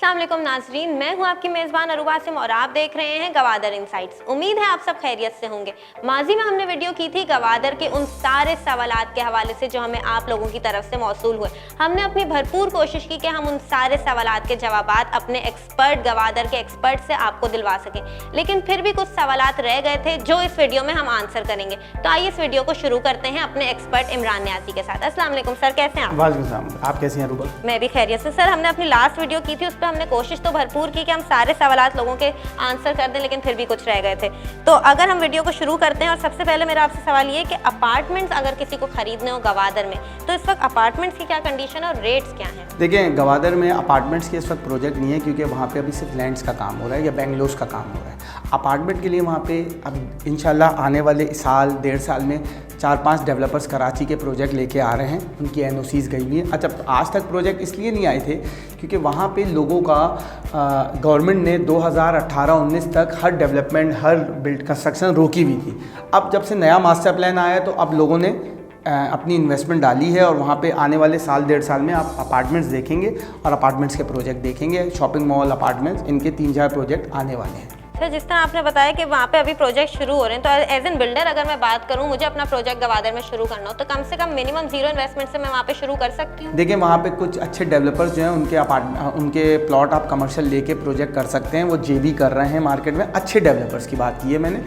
अस्सलाम वालेकुम नाजरीन, मैं हूं आपकी मेज़बान अरूबा सिम और आप देख रहे हैं गवादर इनसाइट्स। उम्मीद है आप सब खैरियत से होंगे। माजी में हमने वीडियो की थी गवादर के उन सारे सवालात के हवाले से जो हमें आप लोगों की तरफ से मौसूल हुए। हमने अपनी भरपूर कोशिश की कि हम उन सारे सवालात के जवाबात अपने एक्सपर्ट गवादर के एक्सपर्ट से आपको दिलवा सकें, लेकिन फिर भी कुछ सवालात रह गए थे जो इस वीडियो में हम आंसर करेंगे। तो आइए इस वीडियो को शुरू करते हैं अपने एक्सपर्ट इमरान न्याजी के साथ। अस्सलाम वालेकुम सर, कैसे हैं आप? वालेकुम सलाम, आप कैसी हैं अरूबा? मैं भी खैरियत से। सर, हमने अपनी लास्ट वीडियो की थी, उस पर हमने कोशिश तो भरपूर की कि हम सारे सवालात लोगों के आंसर कर दें, लेकिन फिर भी कुछ रह गए थे। तो अगर हम वीडियो को शुरू करते हैं, और सबसे पहले मेरा आपसे सवाल ये कि अपार्टमेंट्स अगर किसी को खरीदने हो गवादर में, तो इस वक्त अपार्टमेंट्स की क्या कंडीशन है और रेट्स क्या हैं? देखिए, गवादर में अपार्टमेंट्स के इस वक्त प्रोजेक्ट नहीं है, क्योंकि वहाँ पे अभी सिर्फ लैंड्स का काम हो रहा है या बेंगलोर्स का काम हो रहा है। अपार्टमेंट के लिए वहाँ पे अब इंशाल्लाह आने वाले साल 1.5 साल में 4-5 डेवलपर्स कराची के प्रोजेक्ट लेके आ रहे हैं। उनकी एनओसीज गई हुई हैं। अच्छा, आज तक प्रोजेक्ट इसलिए नहीं आए थे क्योंकि वहाँ पे लोगों का गवर्नमेंट ने 2018-19 तक हर डेवलपमेंट, हर बिल्ड कंस्ट्रक्शन रोकी हुई थी। अब जब से नया मास्टर प्लान आया है तो अब लोगों ने अपनी इन्वेस्टमेंट डाली है और वहाँ पे आने वाले साल 1.5 साल में आप अपार्टमेंट्स देखेंगे और अपार्टमेंट्स के प्रोजेक्ट देखेंगे। शॉपिंग मॉल, अपार्टमेंट्स, इनके 3-4 प्रोजेक्ट आने वाले हैं। सर, जिस तरह आपने बताया कि वहाँ पे अभी प्रोजेक्ट शुरू हो रहे हैं, तो एज एन बिल्डर अगर मैं बात करूँ, मुझे अपना प्रोजेक्ट गवादर में शुरू करना हो, तो कम से कम मिनिमम 0 इन्वेस्टमेंट से मैं वहाँ पे शुरू कर सकती हूँ? देखिए, वहाँ पे कुछ अच्छे डेवलपर्स जो हैं उनके प्लॉट आप कमर्शियल लेके प्रोजेक्ट कर सकते हैं। वो जेवी कर रहे हैं मार्केट में। अच्छे डेवलपर्स की बात की है मैंने।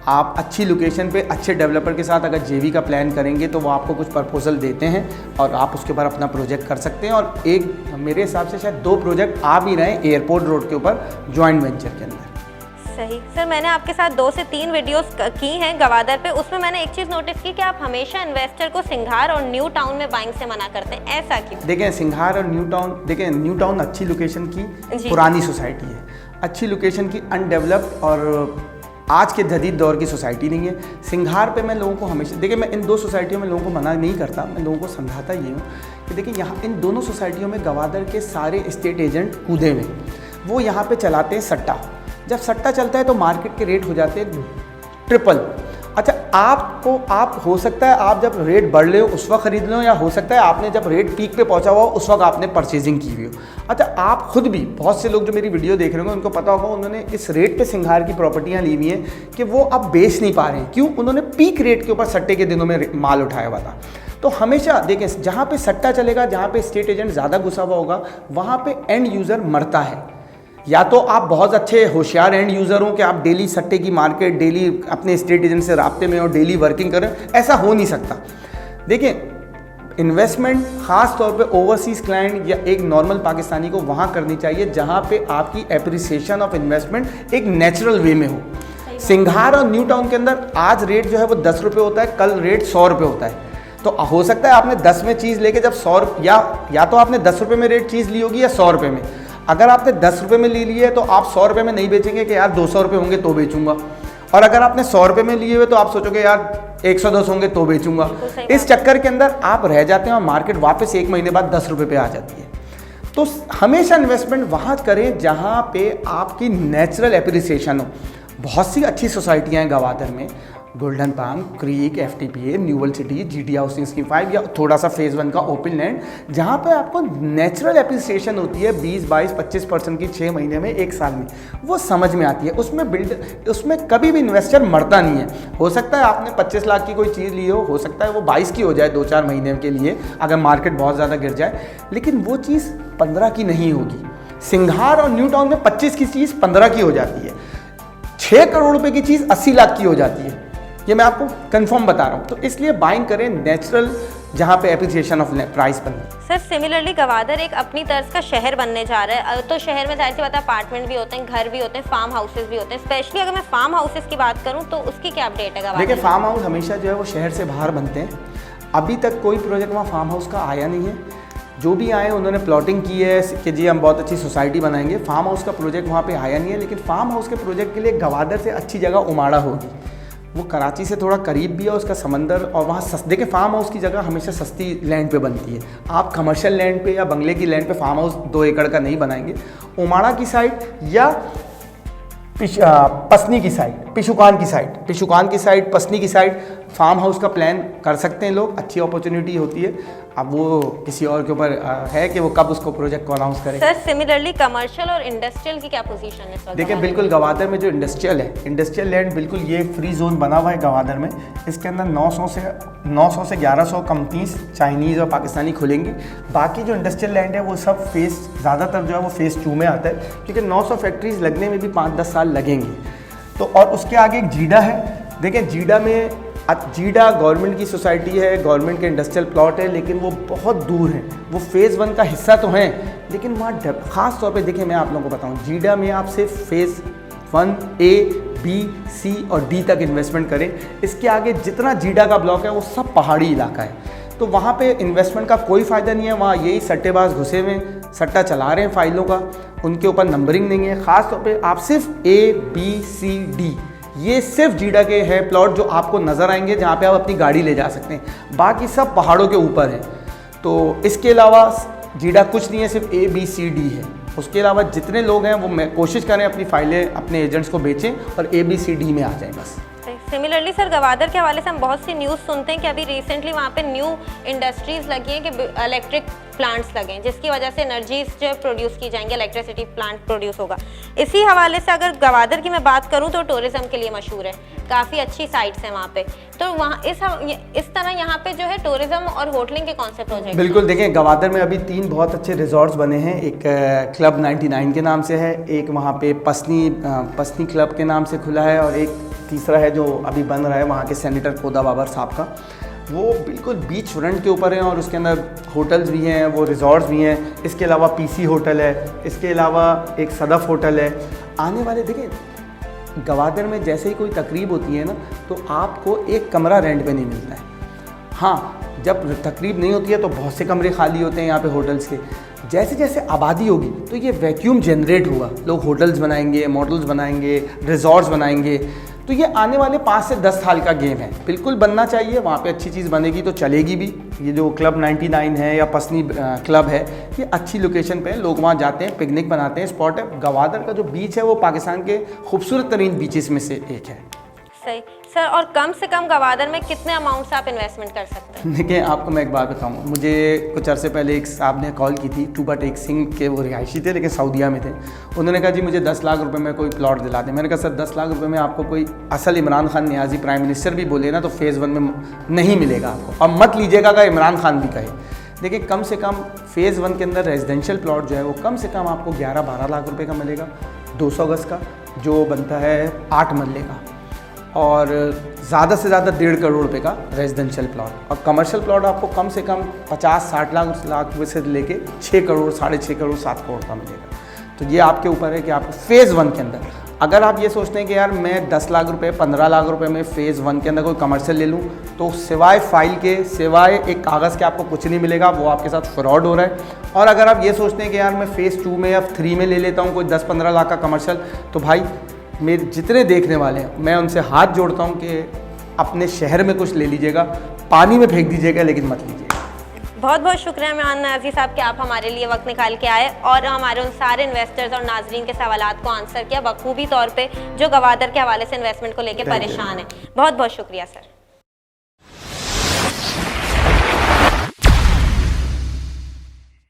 आप अच्छी लोकेशन पे अच्छे डेवलपर के साथ अगर जेवी का प्लान करेंगे तो वो आपको कुछ प्रपोजल देते हैं और आप उसके ऊपर अपना प्रोजेक्ट कर सकते हैं। और एक मेरे हिसाब से शायद 2 प्रोजेक्ट आ भी रहे हैं एयरपोर्ट रोड के ऊपर जॉइंट वेंचर के अंदर। सही। सर, मैंने आपके साथ 2 से 3 वीडियोस की हैं गवादर पे। उसमें मैंने एक चीज़ नोटिस की कि आप हमेशा इन्वेस्टर को सिंघार और न्यू टाउन में बाइंग से मना करते हैं, ऐसा क्यों? देखें, सिंघार और न्यू टाउन, देखें न्यू टाउन अच्छी लोकेशन की पुरानी सोसाइटी है, अच्छी लोकेशन की अनडेवलप्ड और आज के जदीद दौर की सोसाइटी नहीं है। सिंघार पे मैं लोगों को हमेशा, देखिए मैं इन 2 सोसाइटियों में लोगों को मना नहीं करता, मैं लोगों को समझाता ये हूँ कि देखिए यहाँ इन दोनों सोसाइटियों में गवादर के सारे स्टेट एजेंट कूदे में, वो यहाँ पे चलाते हैं सट्टा। जब सट्टा चलता है तो मार्केट के रेट हो जाते हैं ट्रिपल। अच्छा, आप हो सकता है आप जब रेट बढ़ ले उस वक्त खरीद लो, या हो सकता है आपने जब रेट पीक पे पहुंचा हुआ उस वक्त आपने परचेजिंग की हुई हो। अच्छा, आप खुद भी, बहुत से लोग जो मेरी वीडियो देख रहे होंगे उनको पता होगा, उन्होंने इस रेट पे सिंघार की प्रॉपर्टियां ली हुई हैं कि वो अब बेच नहीं पा रहे हैं। क्यों? उन्होंने पीक रेट के ऊपर सट्टे के दिनों में माल उठाया हुआ था। तो हमेशा देखें, जहाँ पे सट्टा चलेगा, जहाँ पे स्टेट एजेंट ज़्यादा घुसा हुआ होगा, वहाँ पे एंड यूज़र मरता है। या तो आप बहुत अच्छे होशियार एंड यूज़र हो कि आप डेली सट्टे की मार्केट, डेली अपने स्टेट एजेंट से राब्ते में हो, डेली वर्किंग करें, ऐसा हो नहीं सकता। देखिए, इन्वेस्टमेंट ख़ास तौर पे ओवरसीज़ क्लाइंट या एक नॉर्मल पाकिस्तानी को वहाँ करनी चाहिए जहाँ पे आपकी एप्रिसिएशन ऑफ इन्वेस्टमेंट एक नेचुरल वे में हो। सिंघार और न्यू टाउन के अंदर आज रेट जो है वो 10 रुपये होता है, कल रेट 100 रुपये होता है। तो हो सकता है आपने 10 में चीज़ लेके जब 100 या तो आपने 10 रुपये में रेट चीज़ ली होगी या 100 रुपये में। अगर आपने 10 रुपये में ले लिए तो आप 100 रुपये में नहीं बेचेंगे कि यार 200 रुपये होंगे तो बेचूंगा। और अगर आपने 100 रुपये में लिए हुए तो आप सोचोगे यार 110 होंगे तो बेचूंगा। इस चक्कर के अंदर आप रह जाते हैं और मार्केट वापस 1 महीने बाद 10 रुपये पे आ जाती है। तो हमेशा इन्वेस्टमेंट वहाँ करें जहाँ पे आपकी नेचुरल एप्रिसिएशन हो। बहुत सी अच्छी सोसाइटियाँ हैं गवादर में, गोल्डन पाम, क्रीक, FTPA, न्यूवल सिटी, GT हाउसिंग स्कीम 5 या थोड़ा सा फेज़ 1 का ओपन लैंड, जहाँ पे आपको नेचुरल एप्रिसिएशन होती है 20, 22, 25% की 6 महीने में, 1 साल में, वो समझ में आती है। उसमें कभी भी इन्वेस्टर मरता नहीं है। हो सकता है आपने 25 लाख की कोई चीज़ ली हो सकता है वो 22 की हो जाए 2-4 महीने के लिए अगर मार्केट बहुत ज़्यादा गिर जाए, लेकिन वो चीज़ 15 की नहीं होगी। सिंघार और न्यू टाउन में 25 की चीज़ 15 की हो जाती है, 6 करोड़ रुपए की चीज़ 80 लाख की हो जाती है। ये मैं आपको कंफर्म बता रहा हूँ। तो इसलिए बाइंग करें नेचुरल जहाँ पे एप्रिसिएशन ऑफ प्राइस बने। सर, सिमिलरली गवादर एक अपनी तर्ज का शहर बनने जा रहा है। तो शहर में जाहिर सी बात है अपार्टमेंट भी होते हैं, घर भी होते हैं, फार्म हाउसेस भी होते हैं। स्पेशली अगर मैं फार्म हाउसेस की बात करूँ तो उसकी क्या अपडेट है गवादर? देखिए, फार्म हाउस हमेशा जो है वो शहर से बाहर बनते हैं। अभी तक कोई प्रोजेक्ट वहाँ फार्म हाउस का आया नहीं है। जो भी आए उन्होंने प्लॉटिंग की है कि जी हम बहुत अच्छी सोसाइटी बनाएंगे। फार्म हाउस का प्रोजेक्ट वहाँ पे आया नहीं है। लेकिन फार्म हाउस के प्रोजेक्ट के लिए गवादर से अच्छी जगह उमाड़ा होगी। वो कराची से थोड़ा करीब भी है, उसका समंदर, और वहाँ देखिए फार्म हाउस की जगह हमेशा सस्ती लैंड पे बनती है। आप कमर्शियल लैंड पे या बंगले की लैंड पे फार्म हाउस 2 एकड़ का नहीं बनाएंगे। उमाड़ा की साइड या पसनी की साइड, पिशुकान की साइड, पसनी की साइड फार्म हाउस का प्लान कर सकते हैं लोग, अच्छी अपॉर्चुनिटी होती है। अब वो किसी और के ऊपर है कि वो कब उसको प्रोजेक्ट को अनाउंस करे। सर सिमिलरली कमर्शियल और इंडस्ट्रियल की क्या पोजीशन है सर? देखिए बिल्कुल गवादर में जो इंडस्ट्रियल है, इंडस्ट्रियल लैंड बिल्कुल ये फ्री जोन बना हुआ है गवादर में। इसके अंदर 900 से 1100 कंपनीज चाइनीज़ और पाकिस्तानी खुलेंगी। बाकी जो इंडस्ट्रियल लैंड है वो सब ज़्यादातर जो है वो फेज़ 2 में आता है, क्योंकि 900 फैक्ट्रीज लगने में भी 5-10 साल लगेंगे। तो और उसके आगे एक जीडा है। देखिए जीडा गवर्नमेंट की सोसाइटी है, गवर्नमेंट के इंडस्ट्रियल प्लॉट है, लेकिन वो बहुत दूर है। वो फेज़ 1 का हिस्सा तो है, लेकिन वहाँ ख़ास तौर पे देखिए मैं आप लोगों को बताऊँ, जीडा में आप सिर्फ फेज़ 1 A, B, C और D तक इन्वेस्टमेंट करें। इसके आगे जितना जीडा का ब्लॉक है वो सब पहाड़ी इलाका है, तो वहाँ पे इन्वेस्टमेंट का कोई फ़ायदा नहीं है। वहाँ यही सट्टेबाज घुसे हुए सट्टा चला रहे हैं फाइलों का, उनके ऊपर नंबरिंग नहीं है। ख़ास तौर पे आप सिर्फ A, B, C, D ये सिर्फ जीडा के है प्लॉट जो आपको नज़र आएंगे, जहाँ पे आप अपनी गाड़ी ले जा सकते हैं। बाकी सब पहाड़ों के ऊपर है। तो इसके अलावा जीडा कुछ नहीं है, सिर्फ A, B, C, D है। उसके अलावा जितने लोग हैं वो कोशिश करें अपनी फाइलें अपने एजेंट्स को बेचें और A, B, C, D में आ जाएं बस। सिमिलरली सर गवादर के हवाले से हम बहुत सी न्यूज़ सुनते हैं कि अभी रिसेंटली वहाँ पे न्यू इंडस्ट्रीज़ लगी हैं कि इलेक्ट्रिक प्लांट्स लगे हैं, जिसकी वजह से एनर्जीज जो प्रोड्यूस की जाएंगी, इलेक्ट्रिसिटी प्लांट प्रोड्यूस होगा। इसी हवाले से अगर गवादर की मैं बात करूँ तो टूरिज्म के लिए मशहूर है, काफ़ी अच्छी साइट्स हैं वहाँ पे। तो वहाँ इस तरह यहाँ पे जो है टूरिज्म और होटलिंग के कौन से प्रोजेक्ट? बिल्कुल, देखें गवादर में अभी 3 बहुत अच्छे रिजॉर्ट्स बने हैं। एक क्लब 99 के नाम से है, एक वहाँ पे पसनी क्लब के नाम से खुला है, और एक तीसरा है जो अभी बन रहा है वहाँ के सेनेटर कोदा बाबर साहब का। वो बिल्कुल बीच फ्रंट के ऊपर है और उसके अंदर होटल्स भी हैं, वो रिजॉर्ट्स भी हैं। इसके अलावा PC होटल है, इसके अलावा एक सदफ होटल है। आने वाले देखिए गवादर में जैसे ही कोई तकरीब होती है ना, तो आपको एक कमरा रेंट पे नहीं मिलता है। हाँ, जब तकरीब नहीं होती है तो बहुत से कमरे खाली होते हैं यहाँ पे होटल्स के। जैसे जैसे आबादी होगी तो ये वैक्यूम जनरेट होगा, लोग होटल्स बनाएंगे, मॉडल्स बनाएंगे, रिजॉर्ट्स बनाएंगे। तो ये आने वाले 5 से 10 साल का गेम है, बिल्कुल बनना चाहिए। वहाँ पे अच्छी चीज़ बनेगी तो चलेगी भी। ये जो क्लब 99 है या पसनी क्लब है, ये अच्छी लोकेशन पे है, लोग वहाँ जाते हैं, पिकनिक बनाते हैं, स्पॉट है। गवादर का जो बीच है वो पाकिस्तान के खूबसूरत तरीन बीचेस में से एक है। सही सर, और कम से कम गवादर में कितने अमाउंट से आप इन्वेस्टमेंट कर सकते हैं? देखिए आपको मैं एक बात बताऊँ, मुझे कुछ अरसे पहले एक साहब ने कॉल की थी, टूबा टेक सिंह के, वो रिहायशी थे लेकिन सऊदीया में थे। उन्होंने कहा जी मुझे 10 लाख रुपए में कोई प्लॉट दिला दें। मैंने कहा सर 10 लाख रुपए में आपको कोई असल इमरान खान नियाजी प्राइम मिनिस्टर भी बोले ना तो फेज़ 1 में नहीं मिलेगा आपको। अब मत लीजिएगा अगर इमरान खान भी कहे। देखिए कम से कम फेज़ 1 के अंदर रेजिडेंशियल प्लॉट जो है वो कम से कम आपको 11-12 लाख रुपये का मिलेगा, 200 गज का, जो बनता है 8 मरले का, और ज़्यादा से ज़्यादा 1.5 करोड़ रुपए का रेजिडेंशियल प्लॉट। और कमर्शियल प्लॉट आपको कम से कम 50-60 लाख रुपए से लेके 6 करोड़, 6.5 करोड़, 7 करोड़ का मिलेगा। तो ये आपके ऊपर है कि आप फेज़ 1 के अंदर, अगर आप ये सोचते हैं कि यार मैं 10 लाख रुपए 15 लाख रुपए में फेज़ 1 के अंदर कोई कमर्शियल ले लूँ, तो सिवाय फाइल के, सिवाय एक कागज़ के आपको कुछ नहीं मिलेगा, वो आपके साथ फ्रॉड हो रहा है। और अगर आप ये सोचते हैं कि यार मैं फेज़ 2 में या 3 में ले लेता हूँ कोई 10-15 लाख का कमर्शियल, तो भाई मेरे जितने देखने वाले हैं मैं उनसे हाथ जोड़ता हूं कि अपने शहर में कुछ ले लीजिएगा, पानी में फेंक दीजिएगा लेकिन मत लीजिएगा। बहुत बहुत शुक्रिया मेहमान नाजी साहब कि आप हमारे लिए वक्त निकाल के आए और हमारे उन सारे इन्वेस्टर्स और नाजरीन के सवालात को आंसर किया बखूबी तौर पे जो गवादर के हवाले से इन्वेस्टमेंट को लेकर परेशान है। बहुत बहुत शुक्रिया सर।